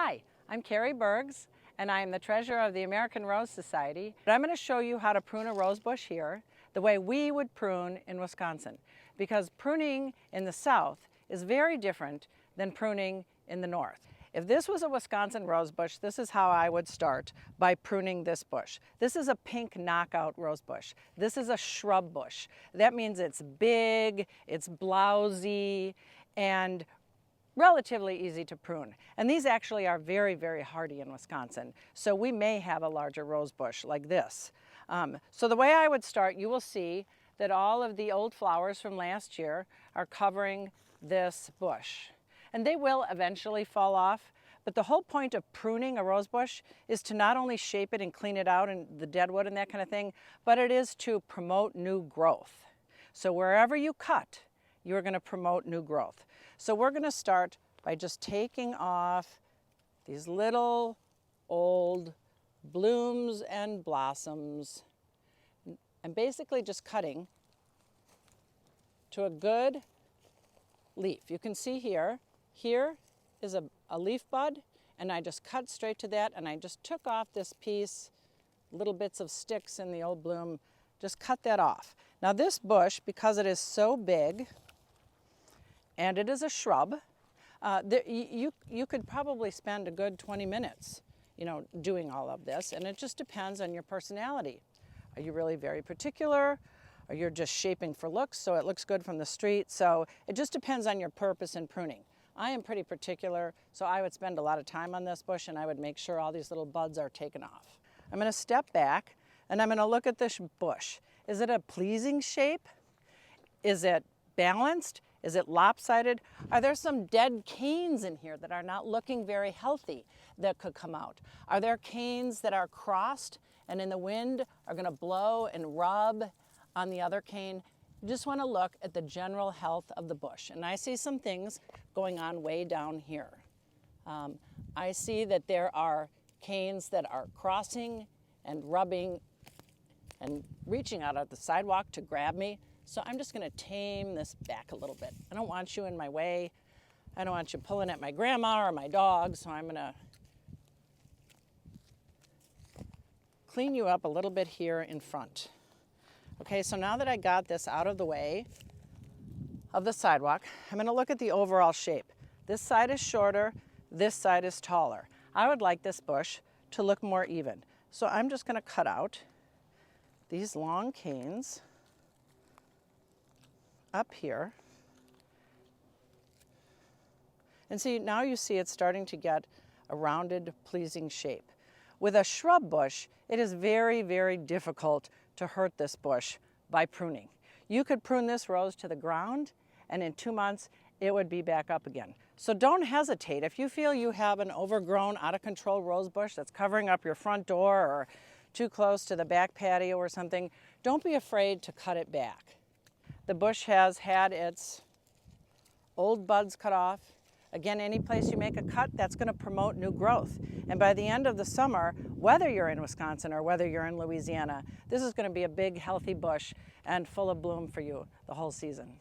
Hi, I'm Carrie Bergs, and I am the treasurer of the American Rose Society. But I'm going to show you how to prune a rose bush here the way we would prune in Wisconsin, because pruning in the south is very different than pruning in the north. If this was a Wisconsin rose bush, this is how I would start by pruning this bush. This is a pink knockout rose bush. This is a shrub bush. That means it's big, it's blousy, and relatively easy to prune. And these actually are very, very hardy in Wisconsin. So we may have a larger rose bush like this. So the way I would start, you will see that all of the old flowers from last year are covering this bush. And they will eventually fall off, but the whole point of pruning a rose bush is to not only shape it and clean it out and the deadwood and that kind of thing, but it is to promote new growth. So wherever you cut, you're going to promote new growth. So we're going to start by just taking off these little old blooms and blossoms and basically just cutting to a good leaf. You can see here is a leaf bud, and I just cut straight to that, and I just took off this piece, little bits of sticks in the old bloom, just cut that off. Now this bush, because it is so big, and it is a shrub, you could probably spend a good 20 minutes, doing all of this, and it just depends on your personality. Are you really very particular? Or you're just shaping for looks, so it looks good from the street? So it just depends on your purpose in pruning. I am pretty particular, so I would spend a lot of time on this bush, and I would make sure all these little buds are taken off. I'm going to step back, and I'm going to look at this bush. Is it a pleasing shape? Is it balanced? Is it lopsided? Are there some dead canes in here that are not looking very healthy that could come out? Are there canes that are crossed and in the wind are going to blow and rub on the other cane? You just want to look at the general health of the bush. And I see some things going on way down here. I see that there are canes that are crossing and rubbing and reaching out at the sidewalk to grab me. So I'm just going to tame this back a little bit. I don't want you in my way. I don't want you pulling at my grandma or my dog, so I'm going to clean you up a little bit here in front. Okay, so now that I got this out of the way of the sidewalk, I'm going to look at the overall shape. This side is shorter, this side is taller. I would like this bush to look more even. So I'm just going to cut out these long canes up here. And see, now you see it's starting to get a rounded, pleasing shape. With a shrub bush, it is very, very difficult to hurt this bush by pruning. You could prune this rose to the ground, and in 2 months, it would be back up again. So don't hesitate. If you feel you have an overgrown, out of control rose bush that's covering up your front door or too close to the back patio or something, don't be afraid to cut it back. The bush has had its old buds cut off. Again, any place you make a cut, that's going to promote new growth. And by the end of the summer, whether you're in Wisconsin or whether you're in Louisiana, this is going to be a big, healthy bush and full of bloom for you the whole season.